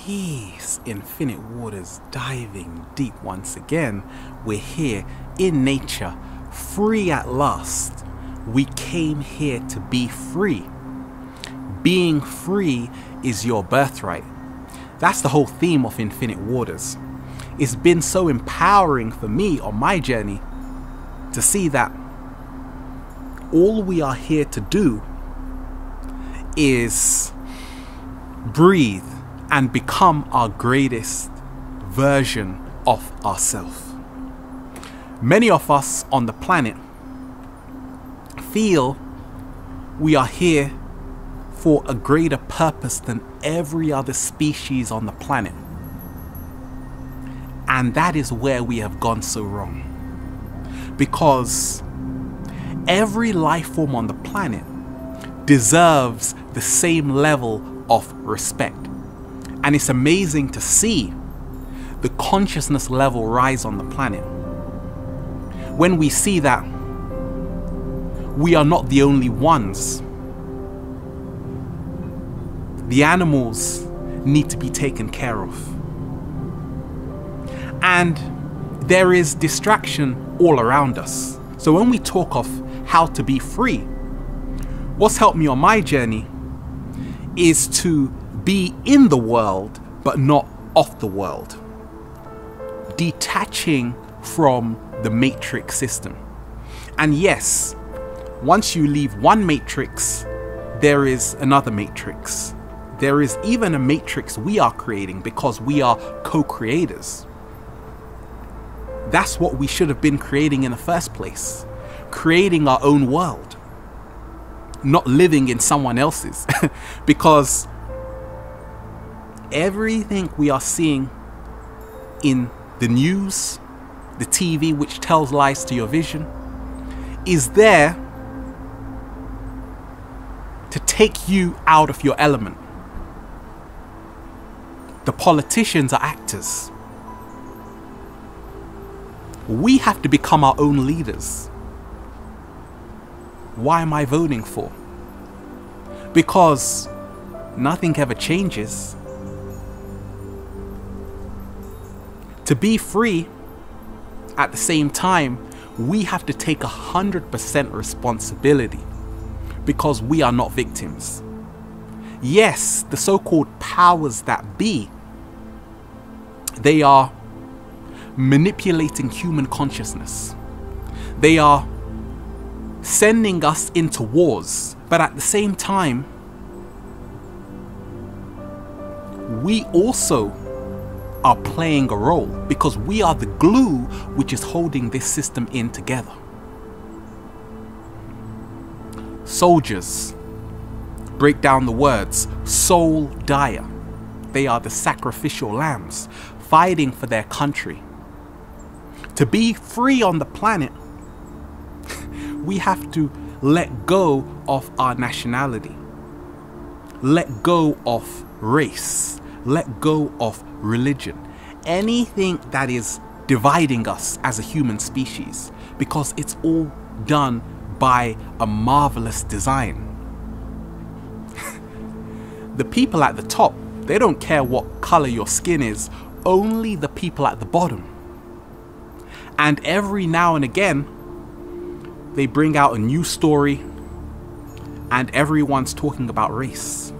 Jeez, Infinite Waters diving deep once again. We're here in nature, free at last. We came here to be free. Being free is your birthright. That's the whole theme of Infinite Waters. It's been so empowering for me on my journey to see that all we are here to do is breathe and become our greatest version of ourselves. Many of us on the planet feel we are here for a greater purpose than every other species on the planet. And that is where we have gone so wrong. Because every life form on the planet deserves the same level of respect. And it's amazing to see the consciousness level rise on the planet. When we see that we are not the only ones. The animals need to be taken care of. And there is distraction all around us. So when we talk of how to be free, what's helped me on my journey is to be in the world, but not of the world. Detaching from the matrix system. And yes, once you leave one matrix, there is another matrix. There is even a matrix we are creating because we are co-creators. That's what we should have been creating in the first place. Creating our own world. Not living in someone else's. Because everything we are seeing in the news, the TV, which tells lies to your vision, is there to take you out of your element. The politicians are actors. We have to become our own leaders. Why am I voting for? Because nothing ever changes. To be free, at the same time, we have to take 100% responsibility because we are not victims. Yes, the so-called powers that be, they are manipulating human consciousness. They are sending us into wars, but at the same time, we also are playing a role because we are the glue which is holding this system in together. Soldiers, break down the words, soul dire. They are the sacrificial lambs fighting for their country. To be free on the planet, we have to let go of our nationality, let go of race, let go of religion, anything that is dividing us as a human species, because it's all done by a marvelous design. The people at the top, they don't care what color your skin is, only the people at the bottom. And every now and again, they bring out a new story and everyone's talking about race.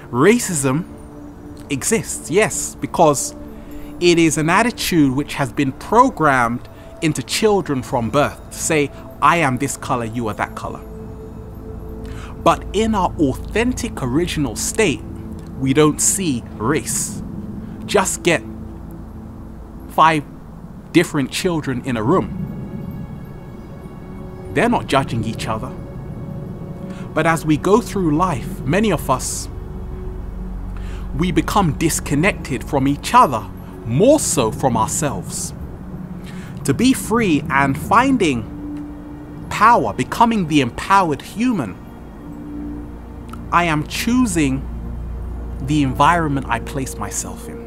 Racism exists, yes, because it is an attitude which has been programmed into children from birth to say, I am this color, you are that color. But in our authentic original state, we don't see race. Just get 5 different children in a room. They're not judging each other. But as we go through life, many of us, we become disconnected from each other, more so from ourselves. To be free and finding power, becoming the empowered human, I am choosing the environment I place myself in.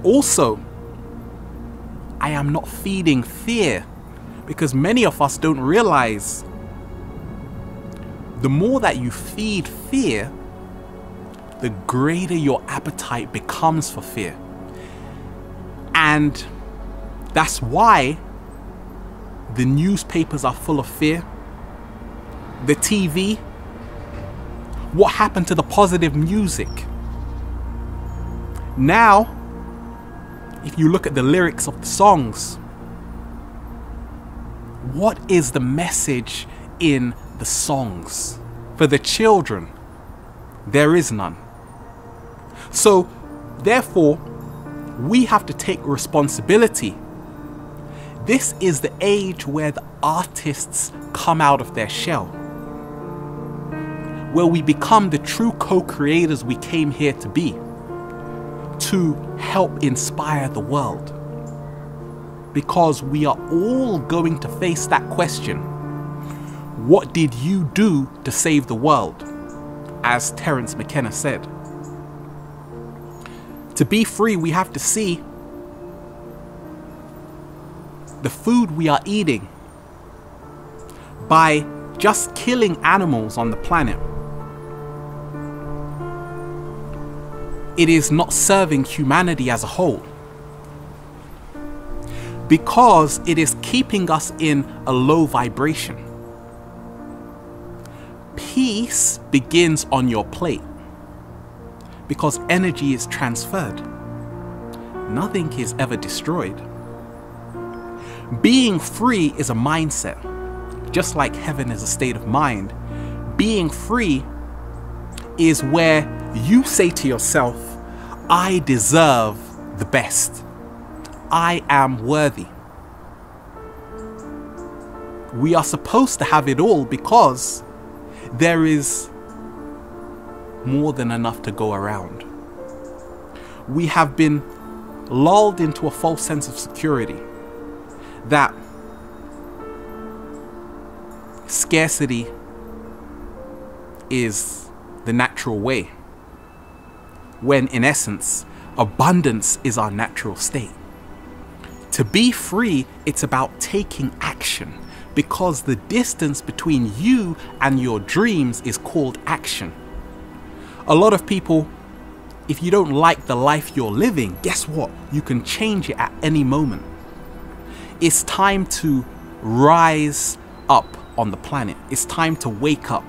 Also, I am not feeding fear, because many of us don't realize the more that you feed fear, the greater your appetite becomes for fear. And that's why the newspapers are full of fear. The TV. What happened to the positive music? Now, if you look at the lyrics of the songs, what is the message in the songs? For the children, there is none. So, therefore, we have to take responsibility. This is the age where the artists come out of their shell, where we become the true co-creators we came here to be, to help inspire the world. Because we are all going to face that question. What did you do to save the world? As Terence McKenna said. To be free, we have to see the food we are eating. By just killing animals on the planet, it is not serving humanity as a whole, because it is keeping us in a low vibration. Peace begins on your plate, because energy is transferred. Nothing is ever destroyed. Being free is a mindset. Just like heaven is a state of mind, being free is where you say to yourself, I deserve the best. I am worthy. We are supposed to have it all because there is more than enough to go around. We have been lulled into a false sense of security that scarcity is the natural way, when in essence, abundance is our natural state. To be free, it's about taking action, because the distance between you and your dreams is called action. A lot of people, if you don't like the life you're living, guess what? You can change it at any moment. It's time to rise up on the planet. It's time to wake up.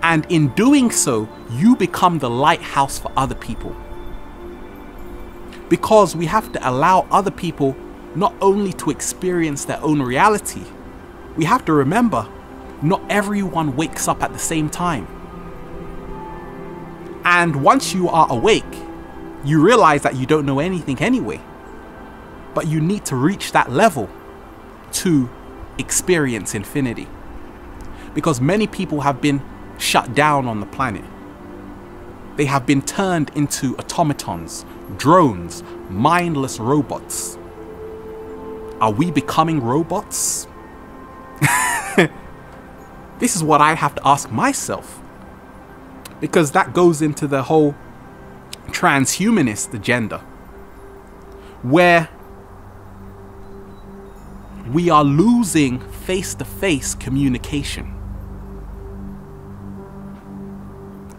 And in doing so, you become the lighthouse for other people. Because we have to allow other people not only to experience their own reality, we have to remember, not everyone wakes up at the same time. And once you are awake, you realize that you don't know anything anyway. But you need to reach that level to experience infinity. Because many people have been shut down on the planet. They have been turned into automatons, drones, mindless robots. Are we becoming robots? This is what I have to ask myself. Because that goes into the whole transhumanist agenda, where we are losing face-to-face communication.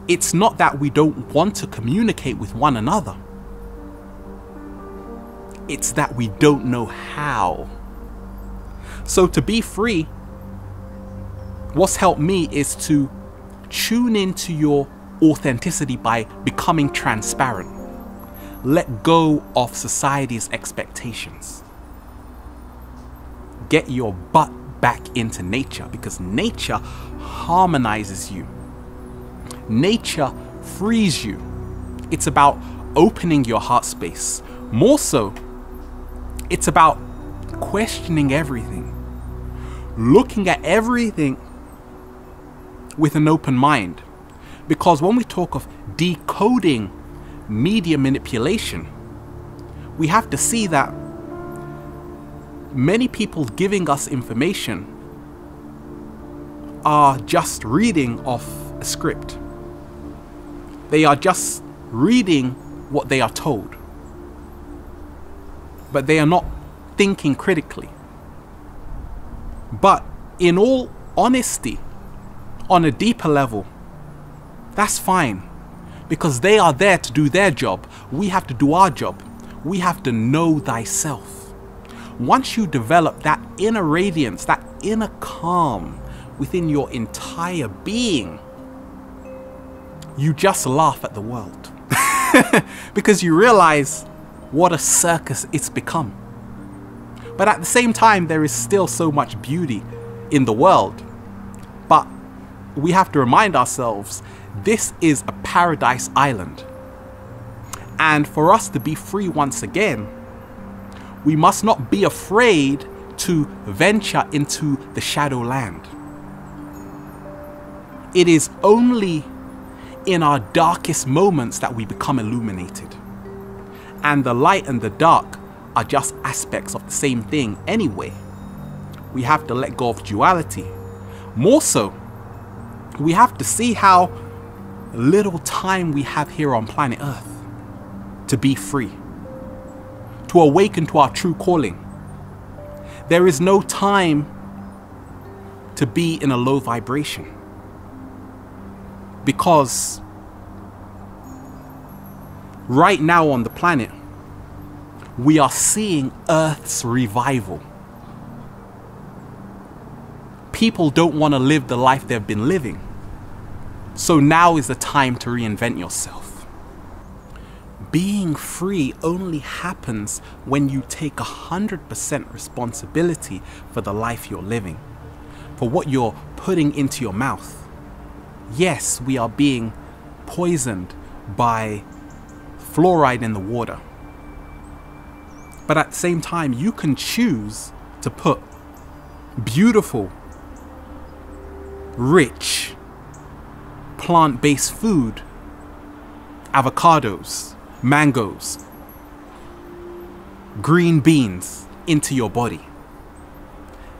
It's not that we don't want to communicate with one another. It's that we don't know how. So to be free, what's helped me is to tune into your authenticity by becoming transparent. Let go of society's expectations. Get your butt back into nature, because nature harmonizes you. Nature frees you. It's about opening your heart space. More so, it's about questioning everything. Looking at everything with an open mind. Because when we talk of decoding media manipulation, we have to see that many people giving us information are just reading off a script. They are just reading what they are told. But they are not thinking critically. But in all honesty, on a deeper level, that's fine. because they are there to do their job. We have to do our job. We have to know thyself. Once you develop that inner radiance, that inner calm within your entire being, you just laugh at the world because you realize what a circus it's become. But at the same time, there is still so much beauty in the world. But we have to remind ourselves, this is a paradise island. And for us to be free once again, we must not be afraid to venture into the shadow land. It is only in our darkest moments that we become illuminated. And the light and the dark are just aspects of the same thing anyway. We have to let go of duality. More so, we have to see how little time we have here on planet Earth to be free, to awaken to our true calling. There is no time to be in a low vibration, because right now on the planet, we are seeing Earth's revival. People don't want to live the life they've been living. So now is the time to reinvent yourself. Being free only happens when you take 100% responsibility for the life you're living, for what you're putting into your mouth. Yes, we are being poisoned by fluoride in the water. But at the same time, you can choose to put beautiful, rich, plant-based food, avocados, mangoes, green beans into your body.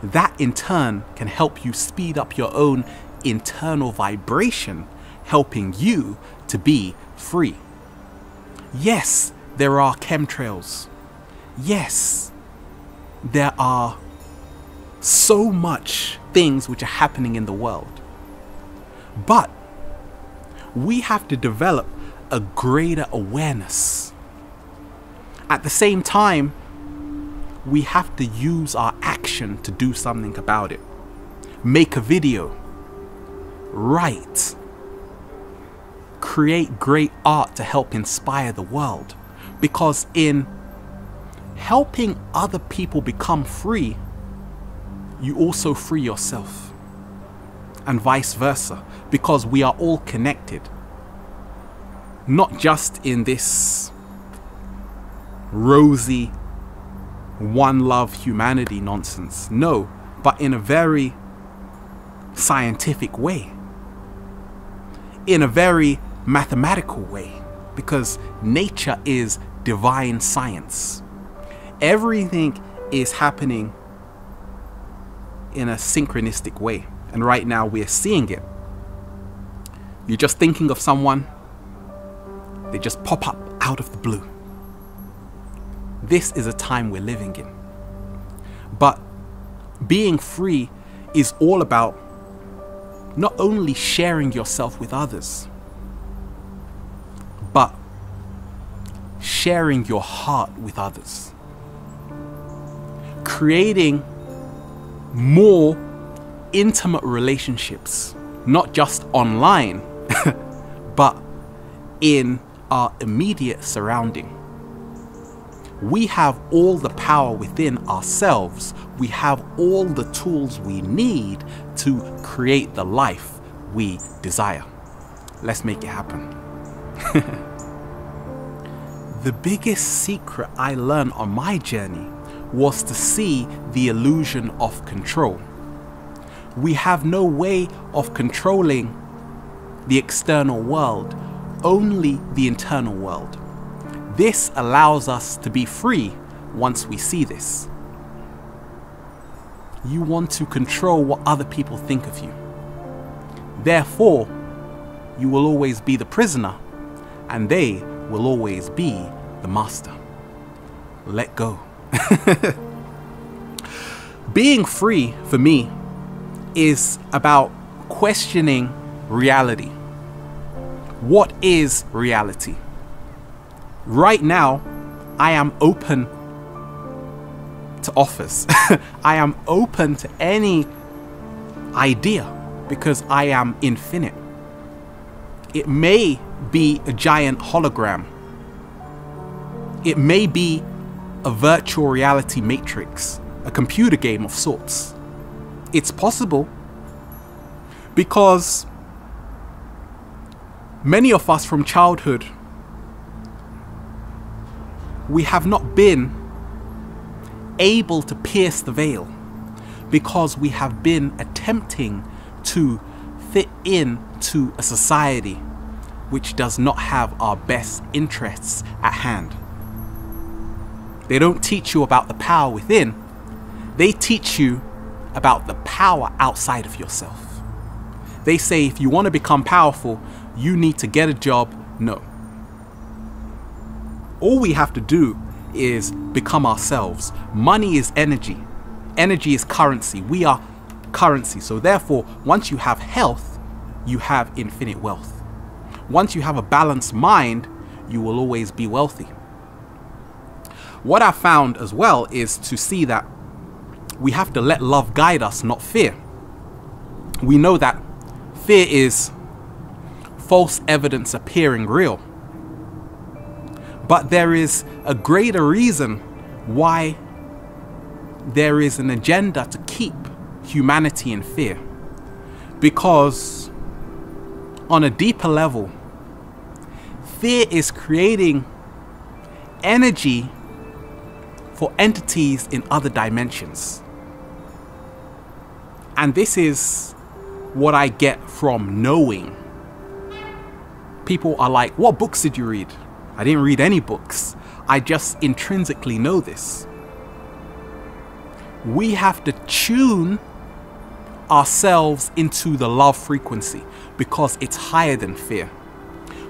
That in turn can help you speed up your own internal vibration, helping you to be free. Yes, there are chemtrails. Yes, there are so much things which are happening in the world. But we have to develop a greater awareness. At the same time, we have to use our action to do something about it. Make a video. Write. Create great art to help inspire the world. Because in helping other people become free, you also free yourself. And vice versa. Because we are all connected. Not just in this rosy one love humanity nonsense. No, but in a very scientific way. In a very mathematical way. Because nature is divine science. Everything is happening in a synchronistic way. And right now we're seeing it. You're just thinking of someone, they just pop up out of the blue. This is a time we're living in. But being free is all about not only sharing yourself with others, but sharing your heart with others. Creating more intimate relationships, not just online, but in our immediate surrounding. We have all the power within ourselves. We have all the tools we need to create the life we desire. Let's make it happen. The biggest secret I learned on my journey was to see the illusion of control. We have no way of controlling the external world, only the internal world. This allows us to be free once we see this. You want to control what other people think of you. Therefore, you will always be the prisoner, and they will always be the master. Let go. Being free, for me, is about questioning reality. What is reality? Right now, I am open to offers. I am open to any idea because I am infinite. It may be a giant hologram. It may be a virtual reality matrix, a computer game of sorts. It's possible because many of us from childhood, we have not been able to pierce the veil because we have been attempting to fit into a society which does not have our best interests at hand. They don't teach you about the power within. They teach you about the power outside of yourself. They say if you want to become powerful, you need to get a job. No. All we have to do is become ourselves. Money is energy. Energy is currency. We are currency. So therefore, once you have health, you have infinite wealth. Once you have a balanced mind, you will always be wealthy. What I found as well is to see that we have to let love guide us, not fear. We know that fear is false evidence appearing real. But there is a greater reason why there is an agenda to keep humanity in fear. Because on a deeper level, fear is creating energy for entities in other dimensions. And this is what I get from knowing. People are like, what books did you read? I didn't read any books. I just intrinsically know this. We have to tune ourselves into the love frequency because it's higher than fear.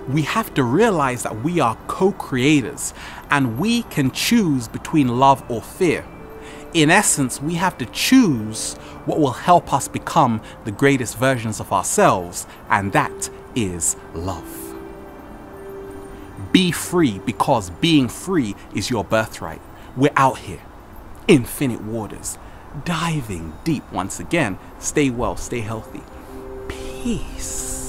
We have to realize that we are co-creators and we can choose between love or fear. In essence, we have to choose what will help us become the greatest versions of ourselves, and that is love. Be free, because being free is your birthright. We're out here, infinite waters, diving deep once again. Stay well, stay healthy. Peace.